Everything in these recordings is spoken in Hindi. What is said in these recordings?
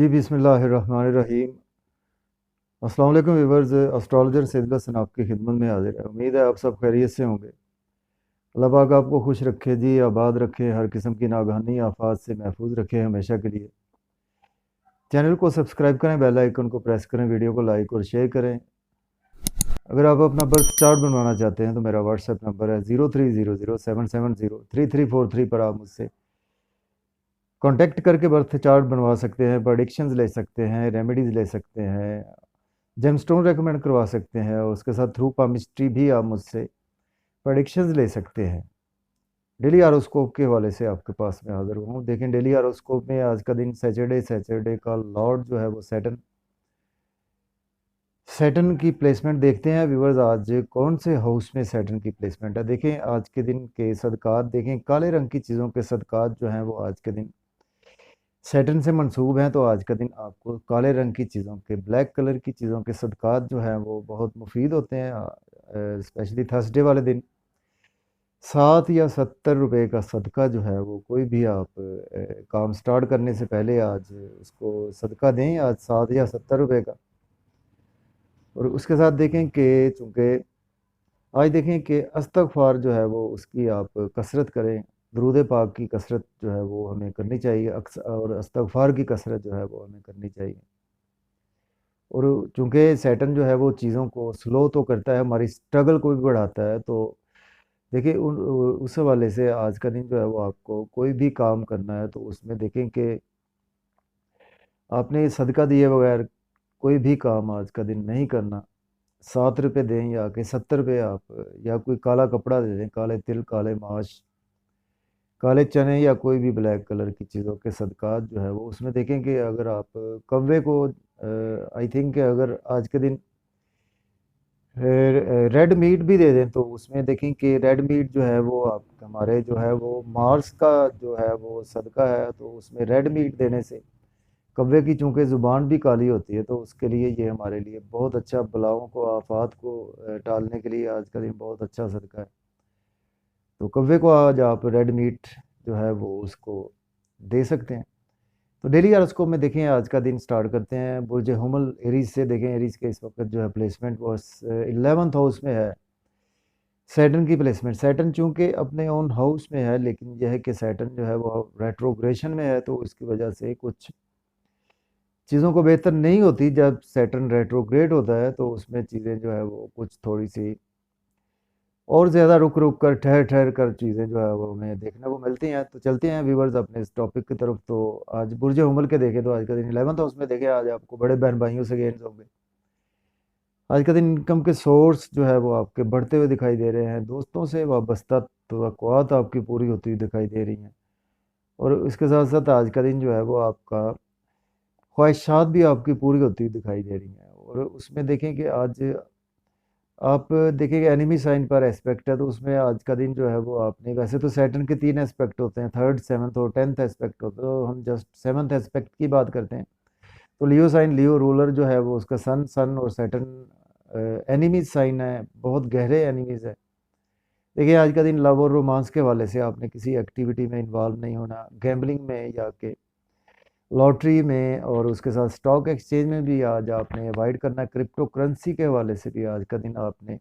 जी बिस्मिल्लाहिर्रहमानिर्रहीम। अस्सलाम वालेकुम व्यूअर्स, एस्ट्रोलॉजर सैयद हसन आपकी खिदमत में हाजिर है। उम्मीद है आप सब खैरियत से होंगे। अल्लाह पाक आपको खुश रखे जी, आबाद रखे, हर किस्म की नागहानी आफात से महफूज रखे हमेशा के लिए। चैनल को सब्सक्राइब करें, बेल आइकन को प्रेस करें, वीडियो को लाइक और शेयर करें। अगर आप अपना बर्थ चार्ट बनवाना चाहते हैं तो मेरा व्हाट्सएप नंबर है 030077033343 पर आप मुझसे कांटेक्ट करके बर्थ चार्ट बनवा सकते हैं, प्रेडिक्शंस ले सकते हैं, रेमेडीज़ ले सकते हैं, जेमस्टोन रेकमेंड करवा सकते हैं और उसके साथ थ्रू पामिस्ट्री भी आप मुझसे प्रेडिक्शंस ले सकते हैं। डेली आरोस्कोप के हवाले से आपके पास में हाजिर हुआ हूँ। देखें, डेली आरोस्कोप में आज का दिन सैटरडे का लॉर्ड जो है वो सैटर्न सैटर्न की प्लेसमेंट देखते हैं व्यूवर्स। आज कौन से हाउस में सैटर्न की प्लेसमेंट है देखें। आज के दिन के सदकात देखें, काले रंग की चीज़ों के सदकात जो हैं वो आज के दिन सैटर्न से मंसूब हैं। तो आज का दिन आपको काले रंग की चीज़ों के, ब्लैक कलर की चीज़ों के सदकात जो हैं वो बहुत मुफीद होते हैं। स्पेशली थर्सडे वाले दिन 7 या 70 रुपए का सदका जो है वो कोई भी आप काम स्टार्ट करने से पहले आज उसको सदका दें, आज 7 या 70 रुपए का। और उसके साथ देखें कि चूँकि आज देखें कि इस्तग़फ़ार जो है वो उसकी आप कसरत करें। दुरूद पाक की कसरत जो है वो हमें करनी चाहिए और इस्तग़फ़ार की कसरत जो है वो हमें करनी चाहिए। और चूँकि सैटर्न जो है वो चीज़ों को स्लो तो करता है, हमारी स्ट्रगल को भी बढ़ाता है। तो देखिए उस हवाले से आज का दिन जो है वो आपको कोई भी काम करना है तो उसमें देखें कि आपने सदका दिए बगैर कोई भी काम आज का दिन नहीं करना। 7 रुपए दें या कि 70 रुपए आप, या कोई काला कपड़ा दे दें, काले तिल, काले माश, काले चने या कोई भी ब्लैक कलर की चीज़ों के सदक़ात जो है वो उसमें देखें कि अगर आप कौवे को आई थिंक अगर आज के दिन रेड मीट भी दे दें तो उसमें देखें कि रेड मीट जो है वो आप हमारे जो है वो मार्स का जो है वो सदका है। तो उसमें रेड मीट देने से कौवे की चूँकि ज़ुबान भी काली होती है तो उसके लिए ये हमारे लिए बहुत अच्छा, बलाओं को, आफात को टालने के लिए आज का दिन बहुत अच्छा सदका है। तो कौवे को आज आप रेड मीट जो है वो उसको दे सकते हैं। तो डेली हॉरोस्कोप में देखें, आज का दिन स्टार्ट करते हैं बुर्ज हुमल एरीज से। देखें एरीज के इस वक्त जो है प्लेसमेंट वो 11th हाउस में है। सैटर्न की प्लेसमेंट, सैटर्न चूंकि अपने ओन हाउस में है, लेकिन यह है कि सैटर्न जो है वो रेट्रोग्रेशन में है तो इसकी वजह से कुछ चीज़ों को बेहतर नहीं होती। जब सैटर्न रेट्रोग्रेड होता है तो उसमें चीज़ें जो है वो कुछ थोड़ी सी और ज़्यादा रुक रुक कर, ठहर ठहर कर चीज़ें जो है वो हमें देखने को मिलती हैं। तो चलते हैं व्यूवर्स अपने इस टॉपिक की तरफ। तो आज बुर्ज हुमल के देखें तो आज का दिन 11th हाउस में देखें, आज आपको बड़े बहन भाइयों से गेन्स होंगे। आज का दिन इनकम के सोर्स जो है वो आपके बढ़ते हुए दिखाई दे रहे हैं। दोस्तों से वाबस्ता तवक्कुआत आपकी पूरी होती हुई दिखाई दे रही हैं। और इसके साथ साथ आज का दिन जो है वो आपका ख्वाहिशात भी आपकी पूरी होती हुई दिखाई दे रही हैं। और उसमें देखें कि आज आप देखिए एनिमी साइन पर एस्पेक्ट है तो उसमें आज का दिन जो है वो आपने, वैसे तो सैटर्न के 3 एस्पेक्ट होते हैं, थर्ड, सेवन्थ और 10th एस्पेक्ट होते हैं, तो हम जस्ट 7th एस्पेक्ट की बात करते हैं। तो लियो साइन, लियो रूलर जो है वो उसका सन और सैटर्न एनिमीज साइन है, बहुत गहरे एनिमीज है। देखिए आज का दिन लव और रोमांस के हवाले से आपने किसी एक्टिविटी में इन्वॉल्व नहीं होना, गैम्बलिंग में या के लॉटरी में, और उसके साथ स्टॉक एक्सचेंज में भी आज आपने अवॉइड करना है। क्रिप्टो करेंसी के हवाले से भी आज का दिन आपने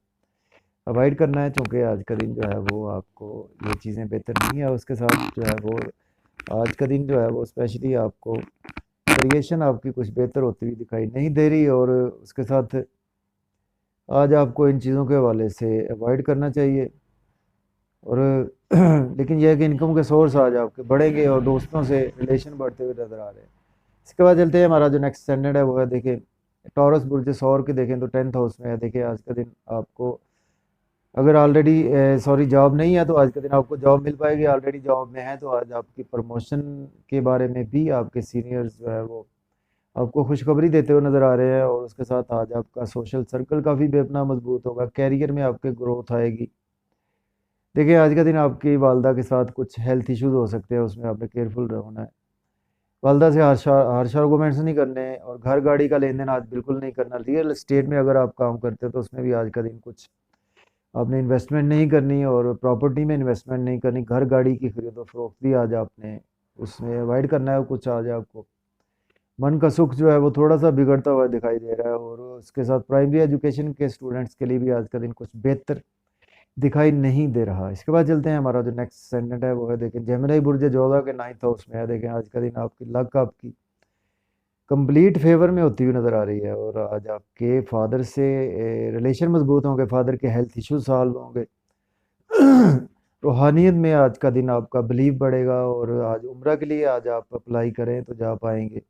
अवॉइड करना है, चूँकि आज का दिन जो है वो आपको ये चीज़ें बेहतर नहीं है। उसके साथ जो है वो आज का दिन जो है वो स्पेशली आपको क्रिएशन आपकी कुछ बेहतर होती हुई दिखाई नहीं दे रही। और उसके साथ आज आपको इन चीज़ों के हवाले से अवॉइड करना चाहिए। और लेकिन यह है कि इनकम के सोर्स आज आपके बढ़ेंगे और दोस्तों से रिलेशन बढ़ते हुए नज़र आ रहे हैं। इसके बाद चलते हैं, हमारा जो नेक्स्ट स्टैंडर्ड है वो है देखें टॉरस बुर्ज सौर के देखें तो 10th हाउस में है। देखिए आज का दिन आपको अगर ऑलरेडी सॉरी जॉब नहीं है तो आज के दिन आपको जॉब मिल पाएगी। ऑलरेडी जॉब में है तो आज आपकी प्रमोशन के बारे में भी आपके सीनियर्स जो है वो आपको खुशखबरी देते हुए नज़र आ रहे हैं। और उसके साथ आज आपका सोशल सर्कल काफ़ी बेपना मजबूत होगा, कैरियर में आपके ग्रोथ आएगी। देखिए आज का दिन आपकी वालदा के साथ कुछ हेल्थ इश्यूज हो सकते हैं, उसमें आपने केयरफुल रहना है। वालदा से हार्श आर्गूमेंट्स नहीं करने, और घर गाड़ी का लेन देन आज बिल्कुल नहीं करना। रियल एस्टेट में अगर आप काम करते हो तो उसमें भी आज का दिन कुछ आपने इन्वेस्टमेंट नहीं करनी और प्रॉपर्टी में इन्वेस्टमेंट नहीं करनी। घर गाड़ी की खरीदो फरोख्त भी आज आपने उसमें अवॉइड करना है। कुछ आज आपको मन का सुख जो है वो थोड़ा सा बिगड़ता हुआ दिखाई दे रहा है। और उसके साथ प्राइमरी एजुकेशन के स्टूडेंट्स के लिए भी आज का दिन कुछ बेहतर दिखाई नहीं दे रहा। इसके बाद चलते हैं, हमारा जो नेक्स्ट सेगमेंट है वो है, देखें जेमिनी बुर्ज जोधा के 9th हाउस में है। देखें आज का दिन आपकी लक आपकी कंप्लीट फेवर में होती हुई नज़र आ रही है। और आज आपके फादर से रिलेशन मजबूत होंगे, फादर के हेल्थ इश्यूज सॉल्व होंगे। रूहानियत में आज का दिन आपका बिलीव बढ़ेगा। और आज उम्रा के लिए आज आप अप्लाई करें तो जा पाएंगे।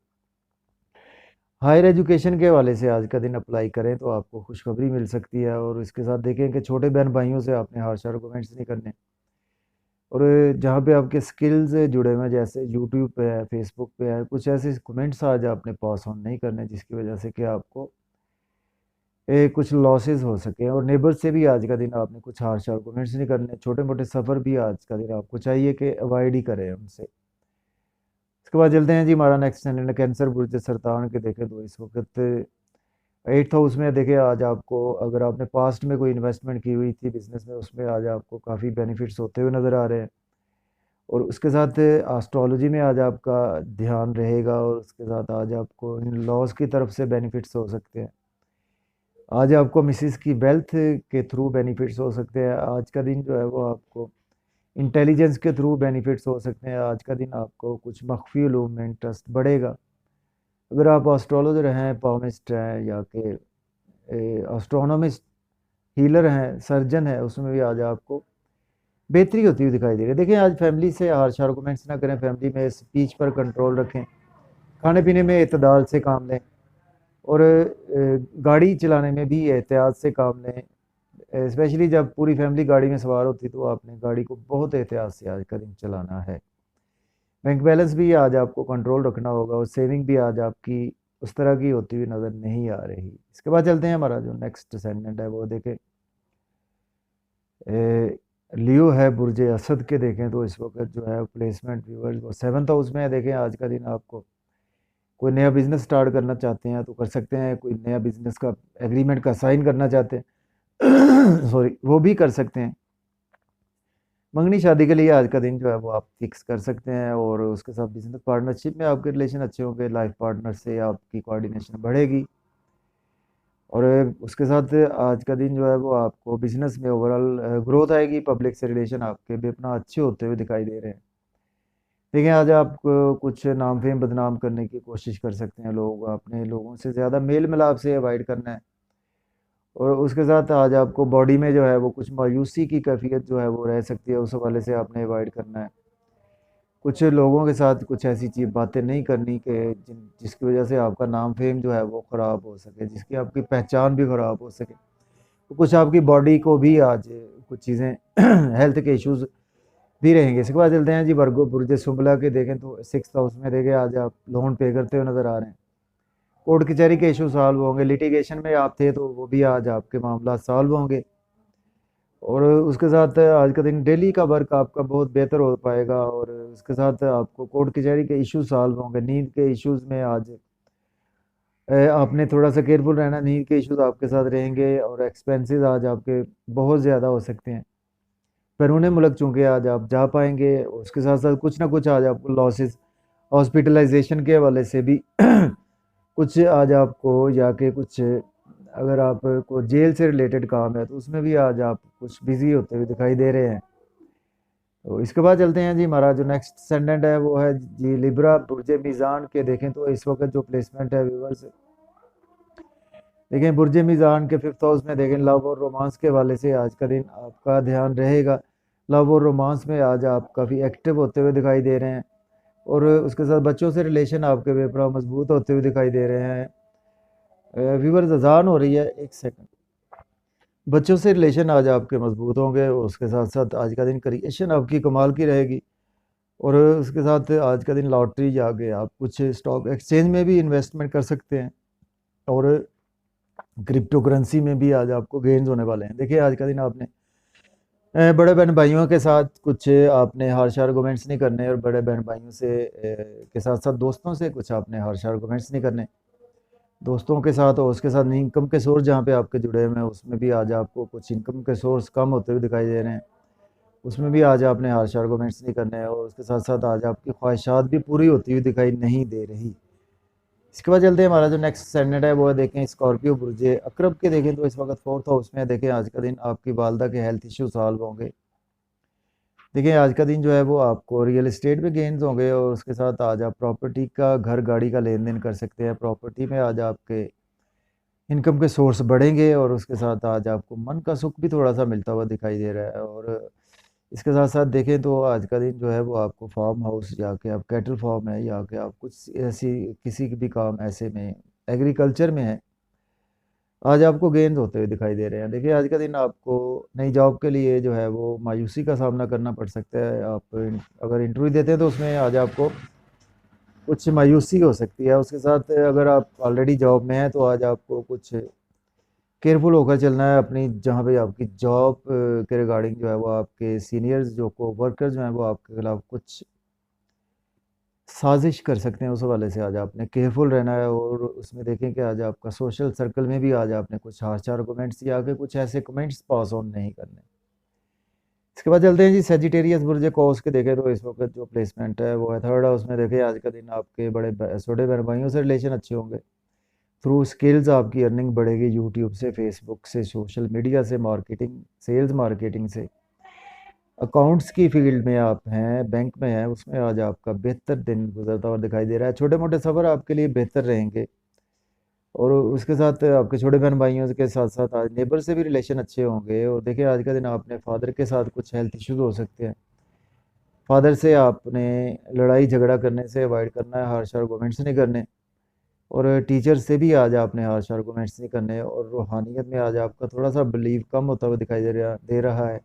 हायर एजुकेशन के हवाले से आज का दिन अप्लाई करें तो आपको खुशखबरी मिल सकती है। और इसके साथ देखें कि छोटे बहन भाइयों से आपने हार्श आर्गूमेंट्स नहीं करने। और जहाँ पे आपके स्किल्स जुड़े हुए हैं, जैसे यूट्यूब पे है, फेसबुक पे है, कुछ ऐसे कमेंट्स आज आपने पास ऑन नहीं करने जिसकी वजह से कि आपको कुछ लॉसेस हो सके। और नेबर से भी आज का दिन आपने कुछ हार्श आर्गूमेंट्स नहीं करने। छोटे मोटे सफ़र भी आज का दिन आपको चाहिए कि अवॉइड ही करें उनसे। इसके बाद चलते हैं जी, हमारा नेक्स्ट चैनल कैंसर बुर्ज सरतान के देखें तो इस वक्त 8th हाउस में देखें। आज आपको अगर आपने पास्ट में कोई इन्वेस्टमेंट की हुई थी बिजनेस में, उसमें आज आपको काफ़ी बेनिफिट्स होते हुए नज़र आ रहे हैं। और उसके साथ एस्ट्रोलॉजी में आज आपका ध्यान रहेगा। और उसके साथ आज आपको इन लॉज की तरफ से बेनिफिट्स हो सकते हैं। आज आपको मिसिस की वेल्थ के थ्रू बेनिफिट्स हो सकते हैं। आज का दिन जो है वो आपको इंटेलिजेंस के थ्रू बेनिफिट्स हो सकते हैं। आज का दिन आपको कुछ मख्फी उलूम में इंटरेस्ट बढ़ेगा। अगर आप एस्ट्रोलॉजर हैं, पामिस्ट हैं, या कि एस्ट्रोनॉमिस्ट, हीलर हैं, सर्जन है, उसमें भी आज आपको बेहतरी होती हुई दिखाई दे रही है। देखिए आज फैमिली से हार्श आर्गूमेंट्स ना करें, फैमिली में स्पीच पर कंट्रोल रखें, खाने पीने में इतदाल से काम लें। और गाड़ी चलाने में भी एहतियात से काम लें। स्पेशली जब पूरी फैमिली गाड़ी में सवार होती है तो आपने गाड़ी को बहुत एहतियात से आज का दिन चलाना है। बैंक बैलेंस भी आज आपको कंट्रोल रखना होगा। और सेविंग भी आज आपकी उस तरह की होती हुई नज़र नहीं आ रही। इसके बाद चलते हैं, हमारा जो नेक्स्ट सेगमेंट है वो देखें, लियो है बुर्ज असद के देखें तो इस वक्त जो है प्लेसमेंट व्यूअर्स वो 7th हाउस में है। देखें आज का दिन आपको कोई नया बिजनेस स्टार्ट करना चाहते हैं तो कर सकते हैं। कोई नया बिजनेस का एग्रीमेंट का साइन करना चाहते हैं सॉरी, वो भी कर सकते हैं। मंगनी शादी के लिए आज का दिन जो है वो आप फिक्स कर सकते हैं। और उसके साथ बिजनेस पार्टनरशिप में आपके रिलेशन अच्छे होंगे, लाइफ पार्टनर से आपकी कोऑर्डिनेशन बढ़ेगी। और उसके साथ आज का दिन जो है वो आपको बिजनेस में ओवरऑल ग्रोथ आएगी। पब्लिक से रिलेशन आपके भी अपना अच्छे होते हुए दिखाई दे रहे हैं। देखिए आज आप कुछ नाम फेम बदनाम करने की कोशिश कर सकते हैं। लोग अपने लोगों से ज़्यादा मेल मिलाप से अवॉइड करना है। और उसके साथ आज आपको बॉडी में जो है वो कुछ मायूसी की कैफियत जो है वो रह सकती है, उस हवाले से आपने अवॉइड करना है। कुछ लोगों के साथ कुछ ऐसी चीज़ बातें नहीं करनी कि जिसकी वजह से आपका नाम फेम जो है वो ख़राब हो सके, जिसकी आपकी पहचान भी ख़राब हो सके। तो कुछ आपकी बॉडी को भी आज कुछ चीज़ें हेल्थ के इश्यूज भी रहेंगे। इसके बाद चलते हैं जी, वर्गो बुर्ज सुंबला के देखें तो 6th हाउस में देखें आज आप लोन पे करते हुए नज़र आ रहे हैं। कोर्ट कचहरी के इशू सॉल्व होंगे। लिटिगेशन में आप थे तो वो भी आज आपके मामला सॉल्व होंगे। और उसके साथ आज का दिन डेली का वर्क आपका बहुत बेहतर हो पाएगा। और उसके साथ आपको कोर्ट कचहरी के इशू सॉल्व होंगे। नींद के इश्यूज में आज आपने थोड़ा सा केयरफुल रहना। नींद के इश्यूज आपके साथ रहेंगे। और एक्सपेंसेस आज आपके बहुत ज़्यादा हो सकते हैं। बैरून मुल्क चूँकि आज आप जा पाएंगे। उसके साथ साथ कुछ ना कुछ आज आपको लॉसेस हॉस्पिटलाइजेशन के हवाले से भी कुछ आज आपको, या कि कुछ अगर आपको जेल से रिलेटेड काम है तो उसमें भी आज आप कुछ बिजी होते हुए दिखाई दे रहे हैं। तो इसके बाद चलते हैं जी, हमारा जो नेक्स्ट सेंडेंट है वो है जी लिब्रा बुर्ज मीज़ान के देखें तो इस वक्त जो प्लेसमेंट है व्यूवर्स देखें, बुर्ज मीज़ान के 5th हाउस में देखें लव और रोमांस के हवाले से आज का दिन आपका ध्यान रहेगा। लव और रोमांस में आज आप काफ़ी एक्टिव होते हुए दिखाई दे रहे हैं। और उसके साथ बच्चों से रिलेशन आपके बेपरा मजबूत होते हुए दिखाई दे रहे हैं। व्यूवर्स अजान हो रही है, एक सेकंड। बच्चों से रिलेशन आज आपके मजबूत होंगे। और उसके साथ साथ आज का दिन क्रिएशन आपकी कमाल की रहेगी। और उसके साथ आज का दिन लॉटरी जाके आप कुछ स्टॉक एक्सचेंज में भी इन्वेस्टमेंट कर सकते हैं। और क्रिप्टो करेंसी में भी आज आपको गेन्स होने वाले हैं। देखिए आज का दिन आपने बड़े बहन भाइयों के साथ कुछ आपने हार्श आर्गूमेंट्स नहीं करने। और बड़े बहन भाइयों से के साथ साथ दोस्तों से कुछ आपने हार्श आर्गूमेंट्स नहीं करने। दोस्तों के साथ और उसके साथ इनकम के सोर्स जहाँ पे आपके जुड़े हुए हैं उसमें भी आज आपको कुछ इनकम के सोर्स कम होते हुए दिखाई दे रहे हैं। उसमें भी आज आपने हार्श आर्गूमेंट्स नहीं करने हैं। और उसके साथ साथ आज आपकी ख्वाहिशात भी पूरी होती हुई दिखाई नहीं दे रही। इसके बाद चलते हैं, हमारा जो नेक्स्ट स्टैंडर्ड है वो है, देखें स्कॉर्पियो बुर्ज अकरब के, देखें तो इस वक्त फोर्थ हाउस में है। देखें आज का दिन आपकी वालदा के हेल्थ इशू सॉल्व होंगे। देखिए आज का दिन जो है वो आपको रियल एस्टेट पे गेन्स होंगे, और उसके साथ आज आप प्रॉपर्टी का, घर गाड़ी का लेन देन कर सकते हैं। प्रॉपर्टी में आज आपके इनकम के सोर्स बढ़ेंगे, और उसके साथ आज आपको मन का सुख भी थोड़ा सा मिलता हुआ दिखाई दे रहा है। और इसके साथ साथ देखें तो आज का दिन जो है वो आपको फार्म हाउस जाके, आप कैटल फार्म है या कि आप कुछ ऐसी किसी भी काम ऐसे में एग्रीकल्चर में है, आज आपको गेंद होते हुए दिखाई दे रहे हैं। देखिए आज का दिन आपको नई जॉब के लिए जो है वो मायूसी का सामना करना पड़ सकता है। आप अगर इंटरव्यू देते हैं तो उसमें आज आपको कुछ मायूसी हो सकती है। उसके साथ अगर आप ऑलरेडी जॉब में हैं तो आज आपको कुछ केयरफुल होकर चलना है अपनी, जहाँ पे आपकी जॉब के रिगार्डिंग जो है वो आपके सीनियर्स जो को वर्कर्स जो हैं वो आपके खिलाफ कुछ साजिश कर सकते हैं। उस हवाले से आज आपने केयरफुल रहना है। और उसमें देखें कि आज आपका सोशल सर्कल में भी आज आपने कुछ हार्श आर्गूमेंट्स या के कुछ ऐसे कमेंट्स पास ऑन नहीं करने। इसके बाद चलते हैं जी सेजिटेरियस बुर्ज कौस के, देखें तो इस वक्त जो प्लेसमेंट है वो है थर्ड हाउस में। देखें आज का दिन आपके बड़े छोटे बहन भाइयों से रिलेशन अच्छे होंगे। थ्रू स्किल्स आपकी अर्निंग बढ़ेगी, यूट्यूब से, फेसबुक से, सोशल मीडिया से, मार्केटिंग, सेल्स मार्केटिंग से। अकाउंट्स की फील्ड में आप हैं, बैंक में हैं, उसमें आज आपका बेहतर दिन गुजरता हुआ दिखाई दे रहा है। छोटे मोटे सफ़र आपके लिए बेहतर रहेंगे। और उसके साथ आपके छोटे बहन भाइयों के साथ साथ आज नेबर से भी रिलेशन अच्छे होंगे। और देखिए आज का दिन आपने फादर के साथ कुछ हेल्थ इश्यूज हो सकते हैं। फादर से आपने लड़ाई झगड़ा करने से अवॉइड करना है, हार्श आर्गूमेंट्स नहीं करने। और टीचर से भी आज आपने हार्श आर्गूमेंट्स नहीं करने। और रूहानियत में आज आपका थोड़ा सा बिलीव कम होता हुआ दिखाई दे रहा है।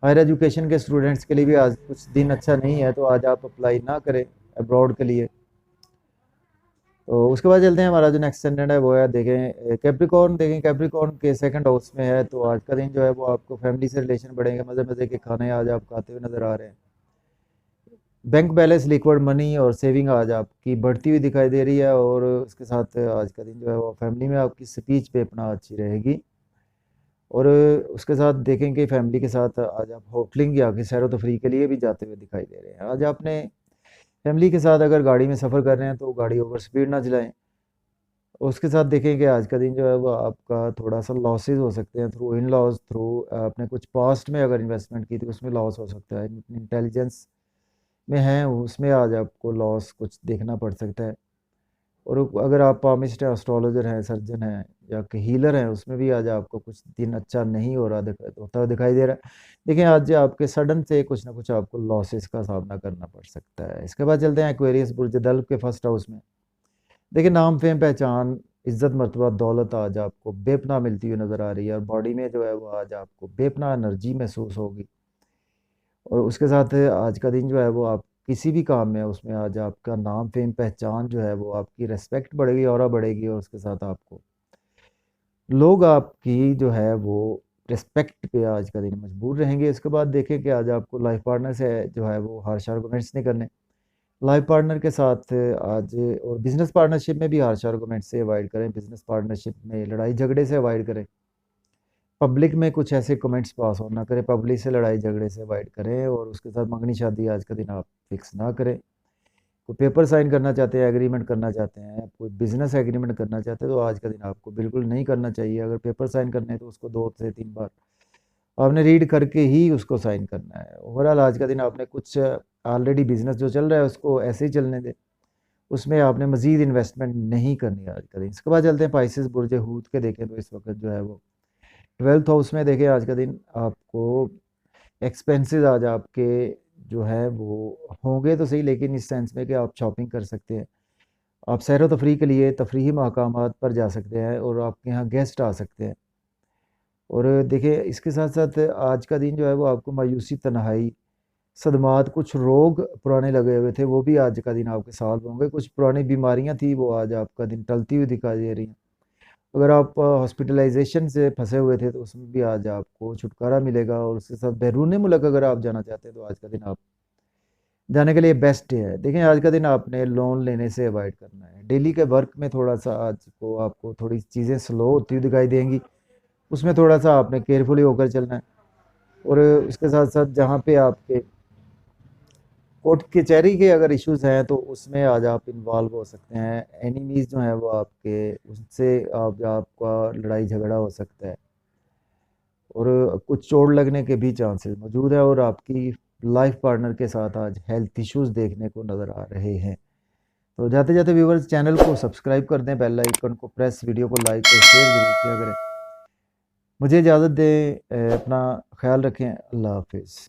हायर एजुकेशन के स्टूडेंट्स के लिए भी आज कुछ दिन अच्छा नहीं है, तो आज आप अप्लाई ना करें अब्रॉड के लिए। तो उसके बाद चलते हैं, हमारा जो नेक्स्ट स्टैंडर्ड है वो है, देखें कैप्रिकॉर्न। देखें कैप्रिकॉर्न के सेकंड हाउस में है, तो आज का दिन जो है वो आपको फैमिली से रिलेशन बढ़ेंगे। मज़े मज़े के खाने आज आप खाते हुए नज़र आ रहे हैं। बैंक बैलेंस, लिक्विड मनी और सेविंग आज आपकी बढ़ती हुई दिखाई दे रही है। और उसके साथ आज का दिन जो है वो फैमिली में आपकी स्पीच पे अपना अच्छी रहेगी। और उसके साथ देखें कि फैमिली के साथ आज आप होटलिंग या कि सैर व तफरीह के लिए भी जाते हुए दिखाई दे रहे हैं। आज आपने फैमिली के साथ अगर गाड़ी में सफ़र कर रहे हैं तो गाड़ी ओवर स्पीड ना चलाएं। उसके साथ देखें कि आज का दिन जो है वो आपका थोड़ा सा लॉसेस हो सकते हैं थ्रू इन लॉस, थ्रू आपने कुछ पास्ट में अगर इन्वेस्टमेंट की थी उसमें लॉस हो सकता है। इंटेलिजेंस में हैं उसमें आज आपको लॉस कुछ देखना पड़ सकता है। और अगर आप पामिस्ट एस्ट्रोलॉजर हैं, सर्जन हैं या कि हीलर हैं, उसमें भी आज आपको कुछ दिन अच्छा नहीं हो रहा होता हुआ दिखाई दे रहा है। देखिए आज आपके सडन से कुछ ना कुछ आपको लॉसेस का सामना करना पड़ सकता है। इसके बाद चलते हैं एक्वेरियस बुर्ज दल के फर्स्ट हाउस में। देखिए नाम, फेम, पहचान, इज्जत, मर्तबा, दौलत आज आपको बेपनाह मिलती हुई नज़र आ रही है। और बॉडी में जो है वो आज आपको बेपनाह एनर्जी महसूस होगी। और उसके साथ आज का दिन जो है वो आप किसी भी काम में उसमें आज आपका नाम, फेम, पहचान जो है वो आपकी रिस्पेक्ट बढ़ेगी, ऑरा बढ़ेगी। और उसके साथ आपको लोग आपकी जो है वो रिस्पेक्ट पे आज का दिन मजबूर रहेंगे। इसके बाद देखें कि आज आपको लाइफ पार्टनर से जो है वो हार्श आर्गूमेंट्स नहीं करने। लाइफ पार्टनर के साथ आज, और बिजनेस पार्टनरशिप में भी हार्श आर्गूमेंट से अवॉइड करें। बिजनेस पार्टनरशिप में लड़ाई झगड़े से अवॉइड करें। पब्लिक में कुछ ऐसे कमेंट्स पास ऑन ना करें। पब्लिक से लड़ाई झगड़े से अवॉइड करें। और उसके साथ मंगनी शादी आज का दिन आप फिक्स ना करें। कोई पेपर साइन करना चाहते हैं, एग्रीमेंट करना चाहते हैं, कोई बिजनेस एग्रीमेंट करना चाहते हैं, तो आज का दिन आपको बिल्कुल नहीं करना चाहिए। अगर पेपर साइन करने हैं तो उसको 2 से 3 बार आपने रीड करके ही उसको साइन करना है। ओवरऑल आज का दिन आपने कुछ ऑलरेडी बिजनेस जो चल रहा है उसको ऐसे ही चलने दें, उसमें आपने मज़ीद इन्वेस्टमेंट नहीं करनी आज का दिन। इसके बाद चलते हैं पाइसेस बुर्ज हूत के, देखें तो इस वक्त जो है वो ट्वेल्थ हाउस में। देखें आज का दिन आपको एक्सपेंसेस आज आपके जो है वो होंगे तो सही, लेकिन इस सेंस में कि आप शॉपिंग कर सकते हैं, आप सैर व तफरीह के लिए तफरीही मकामात पर जा सकते हैं, और आपके यहाँ गेस्ट आ सकते हैं। और देखिए इसके साथ साथ आज का दिन जो है वो आपको मायूसी, तन्हाई, सदमात, कुछ रोग पुराने लगे हुए थे वो भी आज का दिन आपके सॉल्व होंगे। कुछ पुरानी बीमारियां थी वो आज आपका दिन टलती हुई दिखाई दे रही हैं। अगर आप हॉस्पिटलाइजेशन से फंसे हुए थे तो उसमें भी आज आपको छुटकारा मिलेगा। और उसके साथ बैरून मुल्क अगर आप जाना चाहते हैं तो आज का दिन आप जाने के लिए बेस्ट डे है। देखें आज का दिन आपने लोन लेने से अवॉइड करना है। डेली के वर्क में थोड़ा सा आज को आपको थोड़ी चीज़ें स्लो होती हुई दिखाई देंगी, उसमें थोड़ा सा आपने केयरफुली होकर चलना है। और उसके साथ साथ जहाँ पे आपके कोर्ट कचहरी के अगर इश्यूज हैं तो उसमें आज आप इन्वॉल्व हो सकते हैं। एनिमीज जो हैं वो आपके, उससे आपका लड़ाई झगड़ा हो सकता है, और कुछ चोट लगने के भी चांसेस मौजूद है, और आपकी लाइफ पार्टनर के साथ आज हेल्थ इश्यूज देखने को नज़र आ रहे हैं। तो जाते जाते व्यूवर्स, चैनल को सब्सक्राइब कर दें, बेल आइकन को प्रेस, वीडियो को लाइक और शेयर जरूर किया करें। मुझे इजाज़त दें, अपना ख्याल रखें। अल्लाह हाफिज़।